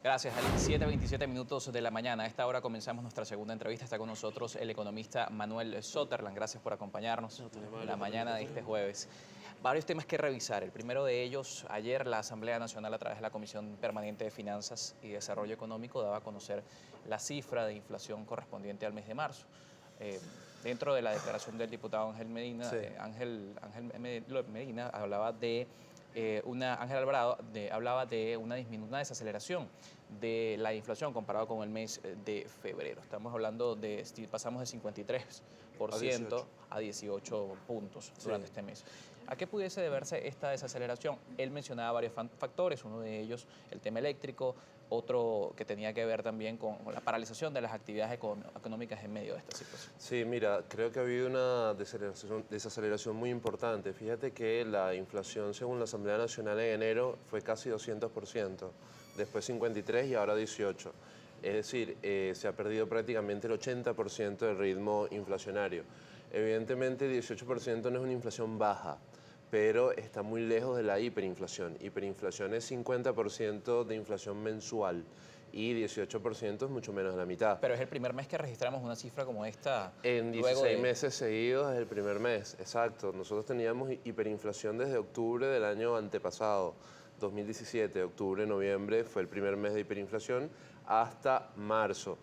Gracias, Ali. 7:27 minutos de la mañana. A esta hora comenzamos nuestra segunda entrevista. Está con nosotros el economista Manuel Sotherland. Gracias por acompañarnos en la mañana de este jueves. Varios temas que revisar. El primero de ellos, ayer la Asamblea Nacional, a través de la Comisión Permanente de Finanzas y Desarrollo Económico, daba a conocer la cifra de inflación correspondiente al mes de marzo. Eh, Dentro de la declaración del diputado Ángel Medina, Sí, Medina hablaba de Ángel Alvarado hablaba de una desaceleración de la inflación comparado con el mes de febrero. Estamos hablando de, pasamos de 53% a 18. a 18 puntos Sí. durante este mes. ¿A qué pudiese deberse esta desaceleración? Él mencionaba varios factores, uno de ellos el tema eléctrico, otro que tenía que ver también con la paralización de las actividades económicas en medio de esta situación. Sí, mira, creo que ha habido una desaceleración muy importante. Fíjate que la inflación, según la Asamblea Nacional en enero, fue casi 200%, después 53% y ahora 18%. Es decir, se ha perdido prácticamente el 80% del ritmo inflacionario. Evidentemente, 18% no es una inflación baja, pero está muy lejos de la hiperinflación. Hiperinflación es 50% de inflación mensual y 18% es mucho menos de la mitad. Pero es el primer mes que registramos una cifra como esta En luego 16 de... meses seguidos es el primer mes, exacto. Nosotros teníamos hiperinflación desde octubre del año antepasado, 2017, octubre, noviembre fue el primer mes de hiperinflación hasta marzo.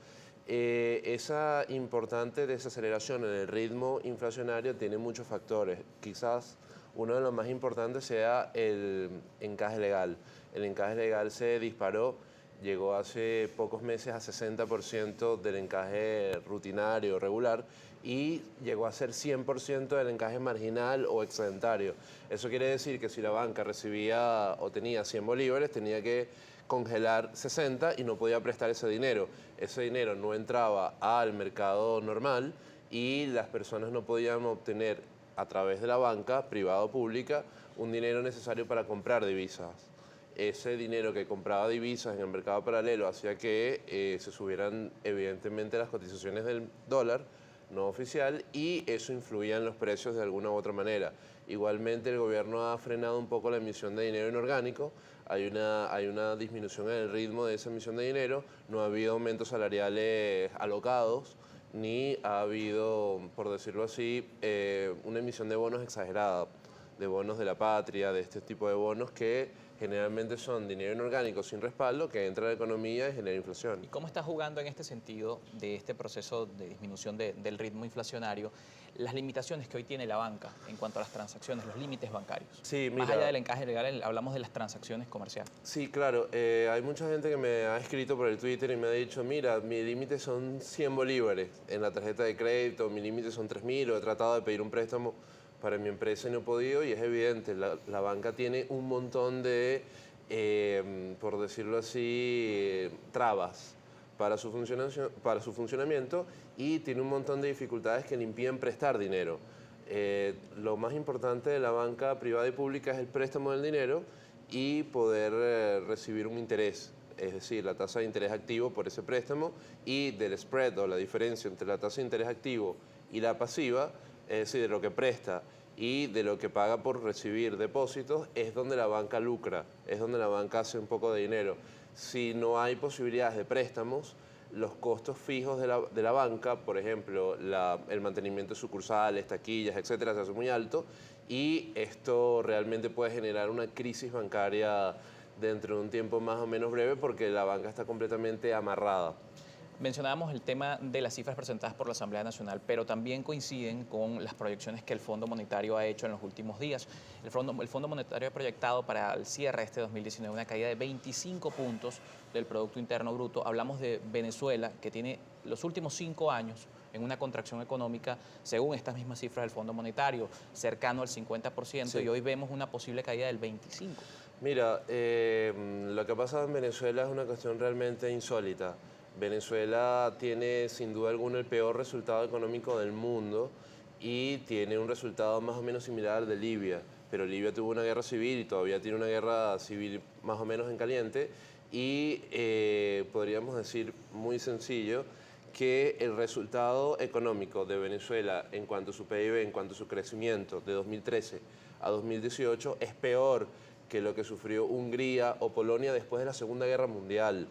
Esa importante desaceleración en el ritmo inflacionario tiene muchos factores. Quizás uno de los más importantes sea el encaje legal. El encaje legal se disparó, llegó hace pocos meses a 60% del encaje rutinario, regular, y llegó a ser 100% del encaje marginal o excedentario. Eso quiere decir que si la banca recibía o tenía 100 bolívares, tenía que congelar 60 y no podía prestar ese dinero. Ese dinero no entraba al mercado normal y las personas no podían obtener a través de la banca, privada o pública, un dinero necesario para comprar divisas. Ese dinero que compraba divisas en el mercado paralelo hacía que se subieran evidentemente las cotizaciones del dólar no oficial y eso influía en los precios de alguna u otra manera. Igualmente el gobierno ha frenado un poco la emisión de dinero inorgánico, hay una disminución en el ritmo de esa emisión de dinero, no ha habido aumentos salariales alocados, ni ha habido, por decirlo así, una emisión de bonos exagerada, de bonos de la patria, de este tipo de bonos que generalmente son dinero inorgánico sin respaldo que entra a la economía y genera inflación. ¿Y cómo está jugando en este sentido de este proceso de disminución del ritmo inflacionario las limitaciones que hoy tiene la banca en cuanto a las transacciones, los límites bancarios? Sí, Más allá mira, del encaje legal, hablamos de las transacciones comerciales. sí, claro, hay mucha gente que me ha escrito por el Twitter y me ha dicho, mira, mi límite son 100 bolívares en la tarjeta de crédito, mi límite son 3.000, o he tratado de pedir un préstamo para mi empresa y no he podido, y es evidente, la banca tiene un montón de, por decirlo así, trabas para su funcionamiento y tiene un montón de dificultades que le impiden prestar dinero. Lo más importante de la banca privada y pública es el préstamo del dinero y poder recibir un interés, es decir, la tasa de interés activo por ese préstamo y del spread o la diferencia entre la tasa de interés activo y la pasiva, es decir, de lo que presta y de lo que paga por recibir depósitos, es donde la banca lucra, es donde la banca hace un poco de dinero. Si no hay posibilidades de préstamos, los costos fijos de la banca, por ejemplo, el mantenimiento de sucursales, taquillas, etcétera, se hace muy alto y esto realmente puede generar una crisis bancaria dentro de un tiempo más o menos breve porque la banca está completamente amarrada. Mencionábamos el tema de las cifras presentadas por la Asamblea Nacional, pero también coinciden con las proyecciones que el Fondo Monetario ha hecho en los últimos días. El Fondo Monetario ha proyectado para el cierre de este 2019 una caída de 25 puntos del Producto Interno Bruto. Hablamos de Venezuela, que tiene los últimos 5 años en una contracción económica, según estas mismas cifras del Fondo Monetario, cercano al 50%, Sí. y hoy vemos una posible caída del 25%. Mira, lo que ha pasado en Venezuela es una cuestión realmente insólita. Venezuela tiene sin duda alguna el peor resultado económico del mundo y tiene un resultado más o menos similar al de Libia, pero Libia tuvo una guerra civil y todavía tiene una guerra civil más o menos en caliente y podríamos decir muy sencillo que el resultado económico de Venezuela en cuanto a su PIB, en cuanto a su crecimiento de 2013 a 2018 es peor que lo que sufrió Hungría o Polonia después de la Segunda Guerra Mundial.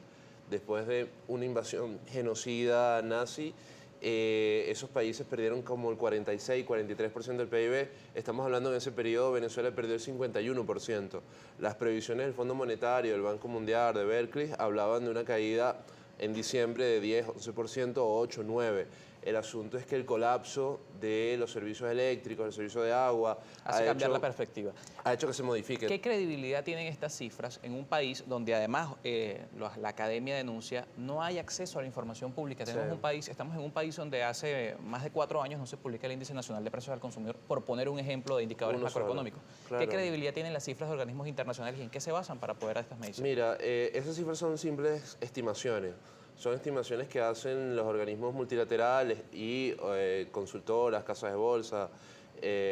después de una invasión genocida nazi, esos países perdieron como el 46, 43% del PIB. Estamos hablando en ese periodo, Venezuela perdió el 51%. Las previsiones del Fondo Monetario, del Banco Mundial, de Berkeley, hablaban de una caída en diciembre de 10, 11% o 8, 9%. El asunto es que el colapso de los servicios eléctricos, el servicio de agua, Hace cambiar la perspectiva. ha hecho que se modifique. ¿Qué credibilidad tienen estas cifras en un país donde además la academia denuncia no hay acceso a la información pública? Tenemos un país, estamos en un país donde hace más de 4 años no se publica el Índice Nacional de Precios al Consumidor, por poner un ejemplo de indicadores macroeconómicos. Claro. ¿Qué credibilidad tienen las cifras de organismos internacionales y en qué se basan para poder dar estas mediciones? Mira, esas cifras son simples estimaciones. Son estimaciones que hacen los organismos multilaterales y consultoras, casas de bolsa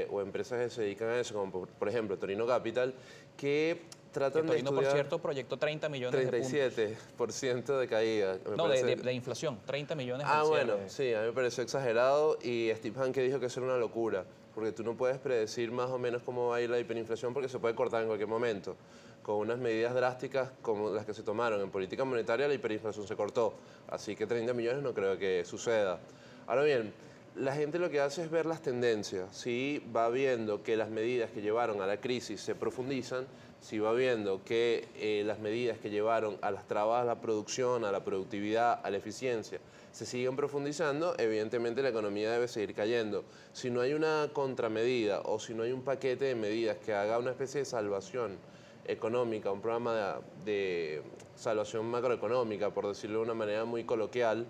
o empresas que se dedican a eso, como por ejemplo Torino Capital, que tratan de estudiar... por cierto, proyectó 30 millones 37% de caída. No, de inflación, 30 millones. Bueno, sí, a mí me pareció exagerado y Steve Hanke dijo que eso era una locura, porque tú no puedes predecir más o menos cómo va a ir la hiperinflación porque se puede cortar en cualquier momento. Con unas medidas drásticas como las que se tomaron en política monetaria, la hiperinflación se cortó. Así que 30 millones no creo que suceda. Ahora bien, la gente lo que hace es ver las tendencias. Si va viendo que las medidas que llevaron a la crisis se profundizan, si va viendo que las medidas que llevaron a las trabas a la producción, a la productividad, a la eficiencia, se siguen profundizando, evidentemente la economía debe seguir cayendo. Si no hay una contramedida o si no hay un paquete de medidas que haga una especie de salvación económica, un programa de salvación macroeconómica, por decirlo de una manera muy coloquial,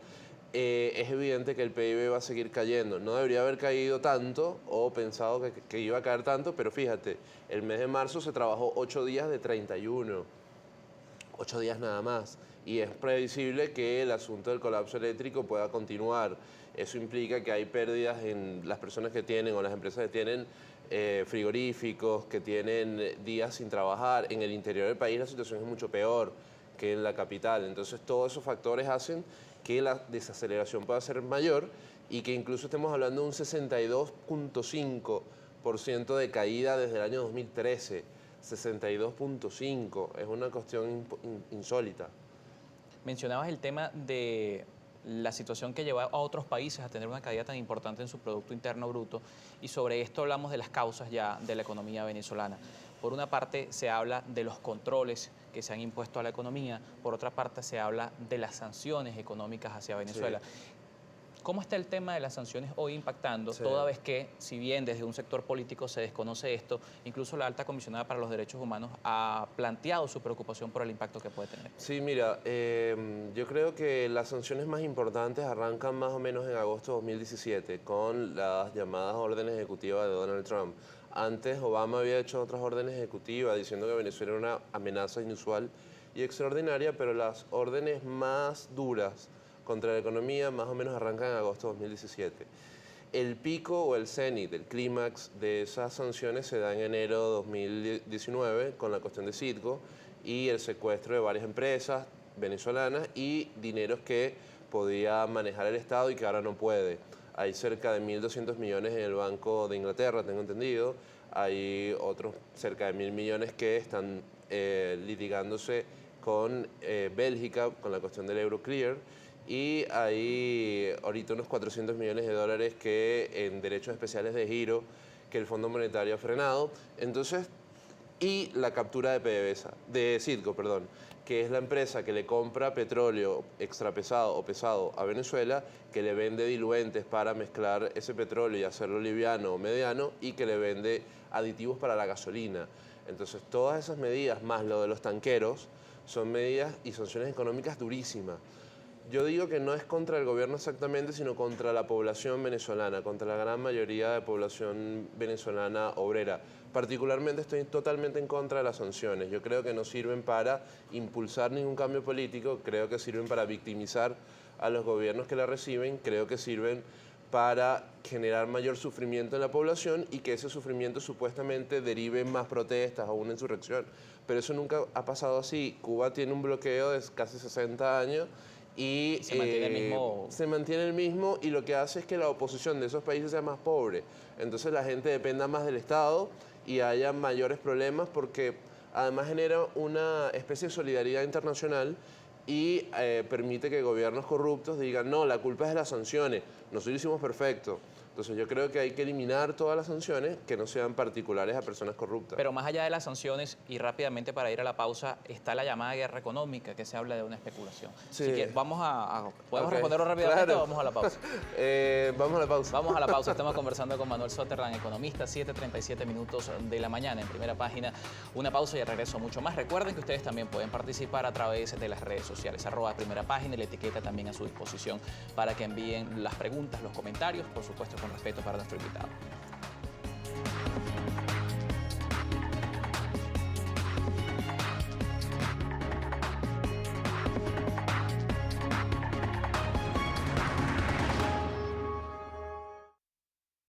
es evidente que el PIB va a seguir cayendo. No debería haber caído tanto o pensado que iba a caer tanto, pero fíjate, el mes de marzo se trabajó 8 días de 31, 8 días nada más, y es previsible que el asunto del colapso eléctrico pueda continuar. Eso implica que hay pérdidas en las personas que tienen o las empresas que tienen frigoríficos, que tienen días sin trabajar. En el interior del país la situación es mucho peor que en la capital. Entonces todos esos factores hacen que la desaceleración pueda ser mayor y que incluso estemos hablando de un 62.5% de caída desde el año 2013. 62.5, es una cuestión insólita. Mencionabas el tema de la situación que lleva a otros países a tener una caída tan importante en su Producto Interno Bruto, y sobre esto hablamos de las causas ya de la economía venezolana. Por una parte se habla de los controles que se han impuesto a la economía, por otra parte se habla de las sanciones económicas hacia Venezuela. Sí. ¿Cómo está el tema de las sanciones hoy impactando, toda vez que, si bien desde un sector político se desconoce esto, incluso la alta comisionada para los derechos humanos ha planteado su preocupación por el impacto que puede tener? Sí, mira, yo creo que las sanciones más importantes arrancan más o menos en agosto de 2017 con las llamadas órdenes ejecutivas de Donald Trump. Antes Obama había hecho otras órdenes ejecutivas diciendo que Venezuela era una amenaza inusual y extraordinaria, pero las órdenes más duras contra la economía más o menos arrancan en agosto de 2017. El pico o el cenit, el clímax de esas sanciones se da en enero de 2019 con la cuestión de Citgo y el secuestro de varias empresas venezolanas y dineros que podía manejar el Estado y que ahora no puede. Hay cerca de 1.200 millones en el Banco de Inglaterra, tengo entendido. Hay otros cerca de 1.000 millones que están litigándose con Bélgica, con la cuestión del Euroclear. Y hay ahorita unos 400 millones de dólares que en derechos especiales de giro que el Fondo Monetario ha frenado. Entonces, y la captura de PDVSA, de Citgo, perdón, que es la empresa que le compra petróleo extrapesado o pesado a Venezuela, que le vende diluentes para mezclar ese petróleo y hacerlo liviano o mediano y que le vende aditivos para la gasolina. Entonces, todas esas medidas, más lo de los tanqueros, son medidas y sanciones económicas durísimas. Yo digo que no es contra el gobierno exactamente, sino contra la población venezolana, contra la gran mayoría de población venezolana obrera. Particularmente estoy totalmente en contra de las sanciones. Yo creo que no sirven para impulsar ningún cambio político, creo que sirven para victimizar a los gobiernos que la reciben, creo que sirven para generar mayor sufrimiento en la población y que ese sufrimiento supuestamente derive en más protestas o una insurrección. Pero eso nunca ha pasado así. Cuba tiene un bloqueo de casi 60 años y se mantiene el mismo. Se mantiene el mismo y lo que hace es que la oposición de esos países sea más pobre. Entonces la gente dependa más del Estado y haya mayores problemas porque además genera una especie de solidaridad internacional y permite que gobiernos corruptos digan, no, la culpa es de las sanciones, nosotros lo hicimos perfecto. Entonces yo creo que hay que eliminar todas las sanciones que no sean particulares a personas corruptas. Pero más allá de las sanciones, y rápidamente para ir a la pausa, está la llamada guerra económica, que se habla de una especulación. Sí. Así que vamos ¿podemos Ok, responderlo rápidamente claro. o vamos a la pausa? Vamos a la pausa. Vamos a la pausa. Estamos conversando con Manuel Sotherland, economista, 7:37 minutos de la mañana en Primera Página. Una pausa y al regreso mucho más. Recuerden que ustedes también pueden participar a través de las redes sociales, @Primera Página, y la etiqueta también a su disposición para que envíen las preguntas, los comentarios, por supuesto con respeto para nuestro invitado.